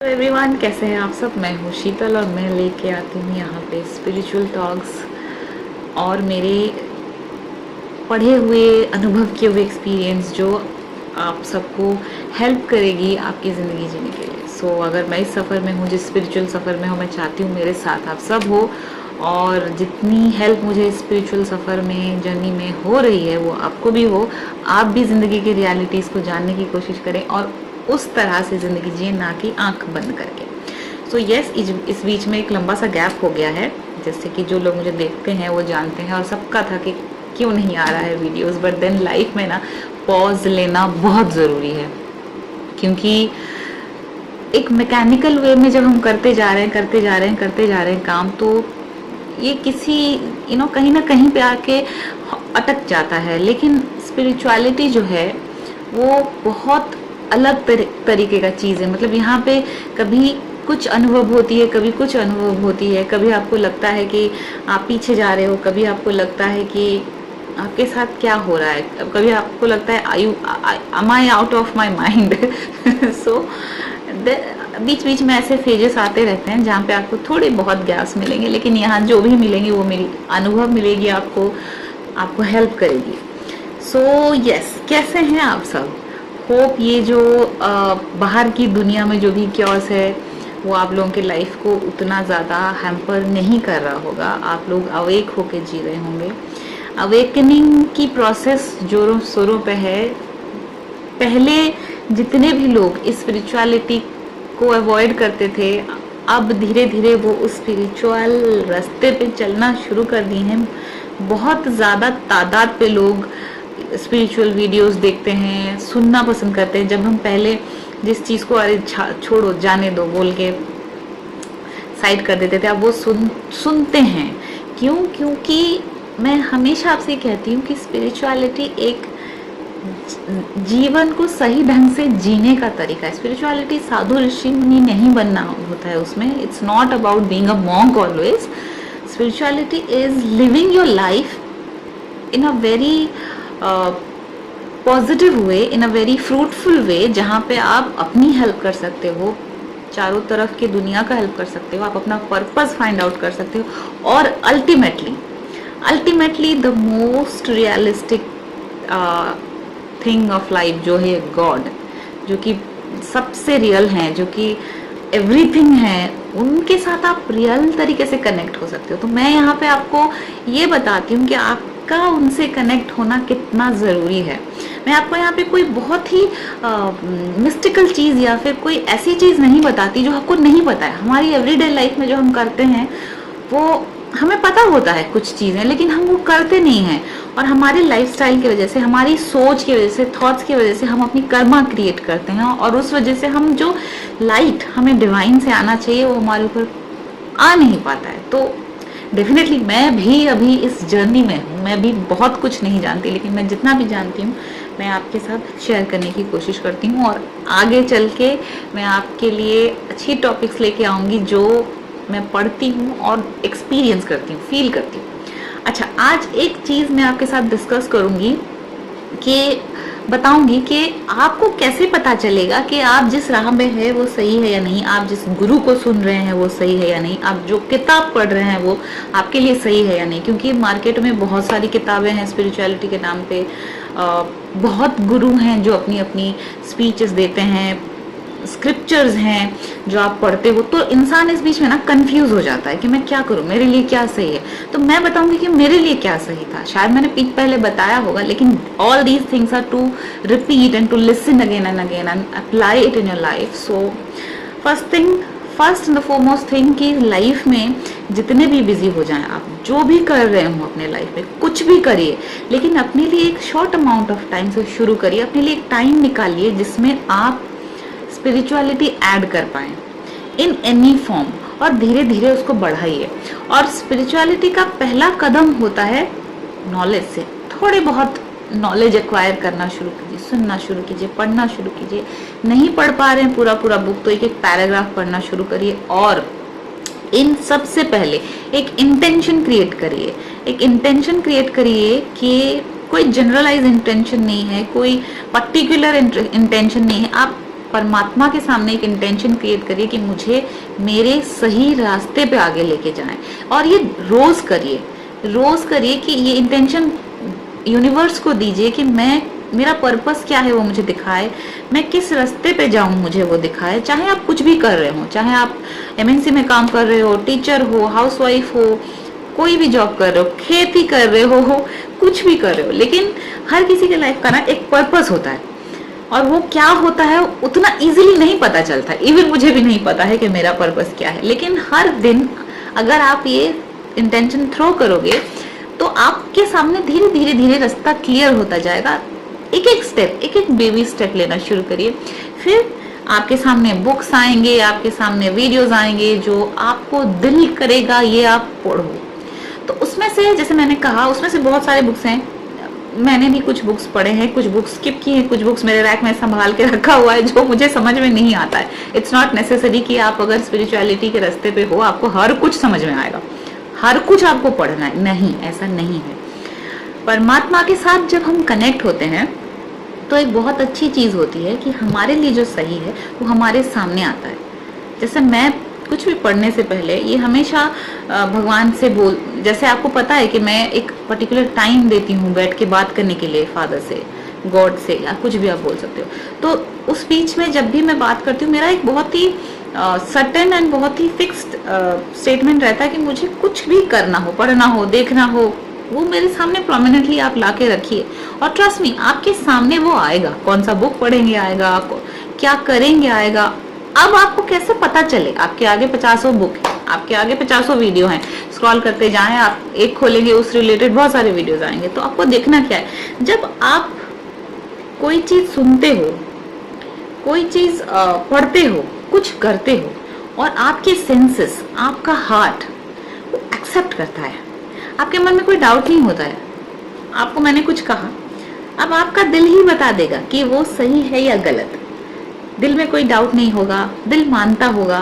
तो एवरीवन, कैसे हैं आप सब। मैं हूँ शीतल और मैं लेके आती हूँ यहाँ पे स्पिरिचुअल टॉक्स और मेरे पढ़े हुए अनुभव किए हुए एक्सपीरियंस जो आप सबको हेल्प करेगी आपकी ज़िंदगी जीने के लिए। अगर मैं इस सफ़र में हूँ, जिस स्पिरिचुअल सफ़र में हूँ, मैं चाहती हूँ मेरे साथ आप सब हो और जितनी हेल्प मुझे स्पिरिचुअल सफ़र में, जर्नी में हो रही है वो आपको भी हो। आप भी ज़िंदगी की रियलिटीज़ को जानने की कोशिश करें और उस तरह से ज़िंदगी जिए, ना कि आंख बंद करके। इस बीच में एक लंबा सा गैप हो गया है, जैसे कि जो लोग मुझे देखते हैं वो जानते हैं और सबका था कि क्यों नहीं आ रहा है वीडियोस। बट देन लाइफ में ना पॉज लेना बहुत ज़रूरी है, क्योंकि एक मैकेनिकल वे में जब हम करते जा रहे हैं काम, तो ये किसी कहीं ना कहीं पे आके अटक जाता है। लेकिन स्पिरिचुअलिटी जो है वो बहुत अलग तरीके का चीज़ है। मतलब यहाँ पे कभी कुछ अनुभव होती है, कभी कुछ अनुभव होती है। कभी आपको लगता है कि आप पीछे जा रहे हो, कभी आपको लगता है कि आपके साथ क्या हो रहा है, कभी आपको लगता है am I out of my mind। सो बीच बीच में ऐसे फेजेस आते रहते हैं जहाँ पे आपको थोड़े बहुत गैप्स मिलेंगे, लेकिन यहाँ जो भी मिलेंगे वो मेरी अनुभव मिलेगी, आपको हेल्प करेगी। यस, कैसे हैं आप सब। होप ये जो बाहर की दुनिया में जो भी क्योस है वो आप लोगों के लाइफ को उतना ज़्यादा हैम्पर नहीं कर रहा होगा। आप लोग अवेक होके जी रहे होंगे। अवेकनिंग की प्रोसेस जोरों शोरों पे है। पहले जितने भी लोग स्पिरिचुअलिटी को अवॉइड करते थे, अब धीरे धीरे वो उस स्पिरिचुअल रास्ते पे चलना शुरू कर दिए हैं। बहुत ज़्यादा तादाद पे लोग स्पिरिचुअल वीडियोस देखते हैं, सुनना पसंद करते हैं। जब हम पहले जिस चीज़ को अरे छोड़ो, जाने दो बोल के साइड कर देते थे, अब वो सुनते हैं। क्यों? क्योंकि मैं हमेशा आपसे कहती हूँ कि स्पिरिचुअलिटी एक जीवन को सही ढंग से जीने का तरीका है। स्पिरिचुअलिटी साधु ऋषि मुनि नहीं बनना होता है उसमें। It's not about being a monk always. Spirituality is living your life in a very positive way, in a very fruitful way, जहाँ पे आप अपनी हेल्प कर सकते हो, चारों तरफ की दुनिया का हेल्प कर सकते हो, आप अपना पर्पस फाइंड आउट कर सकते हो। और ultimately the most realistic thing of life जो है गॉड, जो कि सबसे रियल हैं, जो कि एवरीथिंग है, उनके साथ आप रियल तरीके से कनेक्ट हो सकते हो। तो मैं यहाँ पे आपको ये बताती हूँ कि आपका उनसे कनेक्ट होना कितना ज़रूरी है। मैं आपको यहाँ पे कोई बहुत ही मिस्टिकल चीज़ या फिर कोई ऐसी चीज़ नहीं बताती जो आपको नहीं पता है। हमारी एवरीडे लाइफ में जो हम करते हैं वो हमें पता होता है कुछ चीज़ें, लेकिन हम वो करते नहीं हैं। और हमारे लाइफस्टाइल की वजह से, हमारी सोच की वजह से, थॉट्स की वजह से हम अपनी कर्मा क्रिएट करते हैं, और उस वजह से हम जो लाइट हमें डिवाइन से आना चाहिए वो हमारे ऊपर आ नहीं पाता है। तो डेफिनेटली मैं भी अभी इस जर्नी में हूँ, मैं भी बहुत कुछ नहीं जानती, लेकिन मैं जितना भी जानती हूँ मैं आपके साथ शेयर करने की कोशिश करती हूँ। और आगे चल के मैं आपके लिए अच्छी टॉपिक्स लेके आऊँगी जो मैं पढ़ती हूँ और एक्सपीरियंस करती हूँ, फील करती हूँ। अच्छा, आज एक चीज़ मैं आपके साथ डिस्कस करूँगी कि बताऊंगी कि आपको कैसे पता चलेगा कि आप जिस राह में है वो सही है या नहीं, आप जिस गुरु को सुन रहे हैं वो सही है या नहीं, आप जो किताब पढ़ रहे हैं वो आपके लिए सही है या नहीं। क्योंकि मार्केट में बहुत सारी किताबें हैं स्पिरिचुअलिटी के नाम पे, बहुत गुरु हैं जो अपनी अपनी स्पीचेस देते हैं, स्क्रिप्चर्स हैं जो आप पढ़ते हो, तो इंसान इस बीच में ना कंफ्यूज हो जाता है कि मैं क्या करूं, मेरे लिए क्या सही है। तो मैं बताऊंगी कि मेरे लिए क्या सही था। शायद मैंने पहले बताया होगा, लेकिन all these things are to repeat and to listen again and again and apply it in your life. So first and the foremost thing कि लाइफ में जितने भी बिजी हो जाएं, आप जो भी कर रहे हो अपने लाइफ में, कुछ भी करिए, लेकिन अपने लिए एक शॉर्ट अमाउंट ऑफ टाइम से शुरू करिए। अपने लिए एक टाइम निकालिए जिसमें आप स्पिरिचुअलिटी ऐड कर पाए इन एनी फॉर्म, और धीरे धीरे उसको बढ़ाइए। और स्पिरिचुअलिटी का पहला कदम होता है नॉलेज से। थोड़े बहुत नॉलेज एक्वायर करना शुरू कीजिए, सुनना शुरू कीजिए, पढ़ना शुरू कीजिए। नहीं पढ़ पा रहे हैं पूरा बुक, तो एक एक पैराग्राफ पढ़ना शुरू करिए। और इन सबसे पहले एक इंटेंशन क्रिएट करिए। एक इंटेंशन क्रिएट करिए कि कोई जनरलाइज इंटेंशन नहीं है, कोई पर्टिकुलर इंटेंशन नहीं है। आप परमात्मा के सामने एक इंटेंशन क्रिएट करिए कि मुझे मेरे सही रास्ते पे आगे लेके जाएं, और ये रोज करिए कि ये इंटेंशन यूनिवर्स को दीजिए कि मैं, मेरा पर्पस क्या है वो मुझे दिखाए, मैं किस रास्ते पे जाऊं मुझे वो दिखाए। चाहे आप कुछ भी कर रहे हो, चाहे आप एमएनसी में काम कर रहे हो, टीचर हो, हाउसवाइफ हो, कोई भी जॉब कर रहे हो, खेती कर रहे हो, कुछ भी कर रहे हो, लेकिन हर किसी के लाइफ का ना एक पर्पस होता है, और वो क्या होता है उतना इजीली नहीं पता चलता। इवन मुझे भी नहीं पता है कि मेरा पर्पस क्या है, लेकिन हर दिन अगर आप ये इंटेंशन थ्रो करोगे तो आपके सामने धीरे धीरे धीरे रास्ता क्लियर होता जाएगा। एक एक स्टेप, एक एक बेबी स्टेप लेना शुरू करिए, फिर आपके सामने बुक्स आएंगे, आपके सामने वीडियोस आएंगे जो आपको दिल करेगा ये आप पढ़ो। तो उसमें से, जैसे मैंने कहा, उसमें से बहुत सारे बुक्स हैं, मैंने भी कुछ बुक्स पढ़े हैं, कुछ बुक्स स्किप किए हैं, कुछ बुक्स मेरे रैक में संभाल के रखा हुआ है जो मुझे समझ में नहीं आता है। इट्स नॉट नेसेसरी कि आप अगर स्पिरिचुअलिटी के रास्ते पे हो आपको हर कुछ समझ में आएगा, हर कुछ आपको पढ़ना है, नहीं, ऐसा नहीं है। परमात्मा के साथ जब हम कनेक्ट होते हैं तो एक बहुत अच्छी चीज होती है कि हमारे लिए जो सही है वो हमारे सामने आता है। जैसे मैं कुछ भी पढ़ने से पहले ये हमेशा भगवान से जैसे आपको पता है कि मैं एक पर्टिकुलर टाइम देती हूँ बैठ के बात करने के लिए, फादर से, गॉड से, या कुछ भी आप बोल सकते हो। तो उस बीच में जब भी मैं बात करती हूँ मेरा एक बहुत ही सर्टेन एंड बहुत ही फिक्स्ड स्टेटमेंट रहता है कि मुझे कुछ भी करना हो, पढ़ना हो, देखना हो, वो मेरे सामने प्रोमिनेंटली आप ला के रखिए, और ट्रस्ट मी आपके सामने वो आएगा। कौन सा बुक पढ़ेंगे आएगा, आपको क्या करेंगे आएगा। अब आपको कैसे पता चले, आपके आगे 50 बुक है, आपके आगे 50 वीडियो हैं, स्क्रॉल करते जाएं, आप एक खोलेंगे उस रिलेटेड बहुत सारे वीडियोस आएंगे। तो आपको देखना क्या है, जब आप कोई चीज सुनते हो, कोई चीज पढ़ते हो, कुछ करते हो, और आपके सेंसेस, आपका हार्ट वो एक्सेप्ट करता है, आपके मन में कोई डाउट नहीं होता है। आपको मैंने कुछ कहा, अब आपका दिल ही बता देगा कि वो सही है या गलत। दिल में कोई डाउट नहीं होगा, दिल मानता होगा,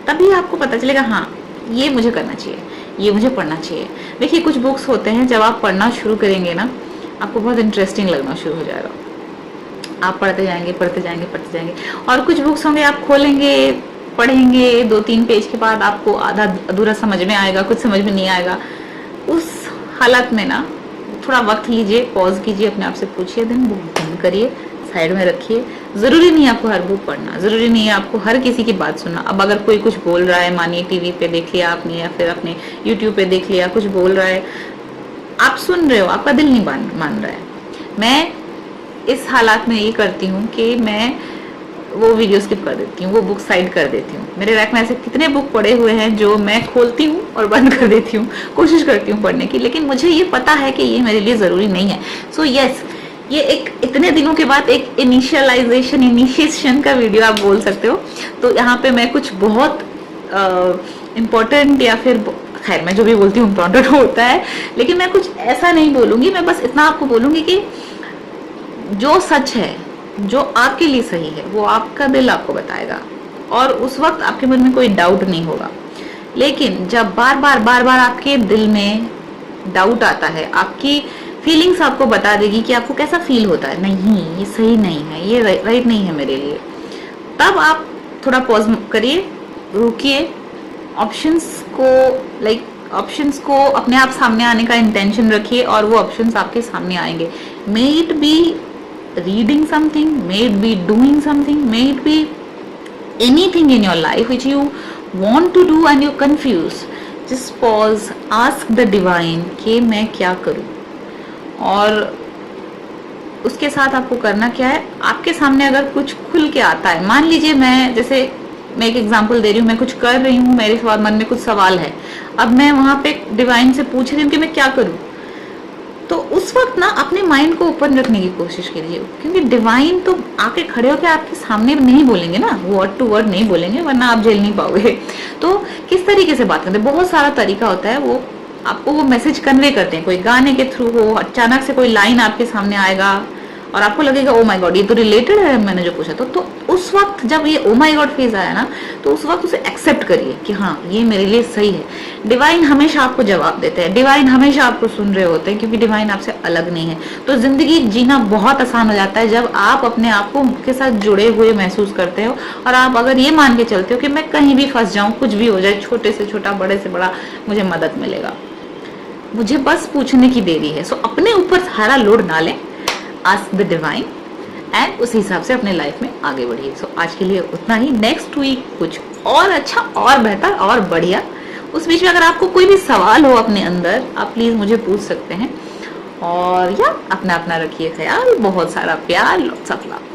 तभी आपको पता चलेगा हाँ ये मुझे करना चाहिए, ये मुझे पढ़ना चाहिए। देखिए कुछ बुक्स होते हैं जब आप पढ़ना शुरू करेंगे ना, आपको बहुत इंटरेस्टिंग लगना शुरू हो जाएगा, आप पढ़ते जाएंगे पढ़ते जाएंगे पढ़ते जाएंगे। और कुछ बुक्स होंगे आप खोलेंगे, पढ़ेंगे, 2-3 पेज के बाद आपको आधा अधूरा समझ में आएगा, कुछ समझ में नहीं आएगा। उस हालत में ना थोड़ा वक्त लीजिए, पॉज कीजिए, अपने आप से पूछिए, देन बुक बंद करिए, साइड में रखिए। जरूरी नहीं है आपको हर बुक पढ़ना, जरूरी नहीं है आपको हर किसी की बात सुनना। अब अगर कोई कुछ बोल रहा है, मानिए टीवी पे देख लिया आपने या फिर अपने यूट्यूब पे देख लिया, कुछ बोल रहा है, आप सुन रहे हो, आपका दिल नहीं मान रहा है। मैं इस हालात में ये करती हूँ कि मैं वो वीडियो स्किप कर देती हूँ, वो बुक साइड कर देती हूँ। मेरे रैक में ऐसे कितने बुक पड़े हुए हैं जो मैं खोलती हूँ और बंद कर देती हूँ, कोशिश करती हूँ पढ़ने की, लेकिन मुझे ये पता है कि ये मेरे लिए जरूरी नहीं है। सो यस, ये एक इतने दिनों के बाद एक इनिशिएशन का वीडियो आप बोल सकते हो। तो यहाँ पे मैं कुछ बहुत इम्पोर्टेंट या फिर खैर मैं जो भी बोलती हूँ इम्पोर्टेंट होता है, लेकिन मैं कुछ ऐसा नहीं बोलूंगी। मैं बस इतना आपको बोलूंगी कि जो सच है, जो आपके लिए सही है, वो आपका दिल आपको बताएगा, और उस वक्त आपके मन में कोई डाउट नहीं होगा। लेकिन जब बार बार आपके दिल में डाउट आता है, आपकी फीलिंग्स आपको बता देगी कि आपको कैसा फील होता है, नहीं ये सही नहीं है, ये राइट नहीं है मेरे लिए, तब आप थोड़ा पॉज करिए, रुकिए, ऑप्शंस को अपने आप सामने आने का इंटेंशन रखिए, और वो ऑप्शंस आपके सामने आएंगे। May it be reading something, may it be doing something, may it be anything in your life which you want to do and you're confused. Just pause, ask the divine कि मैं क्या करूं, और उसके साथ आपको करना क्या है। आपके सामने अगर कुछ खुल के आता है, मान लीजिए मैं एक एग्जांपल दे रही हूँ, मैं कुछ कर रही हूँ, मेरे मन में कुछ सवाल है, अब मैं वहां पे डिवाइन से पूछ रही हूँ कि मैं क्या करूं, तो उस वक्त ना अपने माइंड को ओपन रखने की कोशिश कीजिए, क्योंकि डिवाइन तो आके खड़े होकर आपके सामने नहीं बोलेंगे ना, वर्ड टू वर्ड नहीं बोलेंगे, वरना आप झेल नहीं पाओगे। तो किस तरीके से बात करते हैं, बहुत सारा तरीका होता है, वो आपको वो मैसेज कन्वे करते हैं। कोई गाने के थ्रू हो, अचानक से कोई लाइन आपके सामने आएगा, और आपको लगेगा ओ माय गॉड ये तो रिलेटेड है मैंने जो पूछा तो उस वक्त जब ये ओ माय गॉड फेज आया ना, तो उस वक्त उसे एक्सेप्ट करिए कि हाँ ये मेरे लिए सही है। डिवाइन हमेशा आपको जवाब देते हैं, डिवाइन हमेशा आपको सुन रहे होते हैं, क्योंकि डिवाइन आपसे अलग नहीं है। तो जिंदगी जीना बहुत आसान हो जाता है जब आप अपने आप को के साथ जुड़े हुए महसूस करते हो, और आप अगर ये मान के चलते हो कि मैं कहीं भी फंस जाऊं, कुछ भी हो जाए, छोटे से छोटा बड़े से बड़ा, मुझे मदद मिलेगा, मुझे बस पूछने की देरी है। सो अपने ऊपर सारा लोड ना लें, आस्क द डिवाइन एंड उस हिसाब से अपने लाइफ में आगे बढ़िए। सो आज के लिए उतना ही। नेक्स्ट वीक कुछ और अच्छा और बेहतर और बढ़िया। उस बीच में अगर आपको कोई भी सवाल हो अपने अंदर, आप प्लीज मुझे पूछ सकते हैं। और या अपना अपना रखिए ख्याल, बहुत सारा प्यार, लॉट्स ऑफ लव।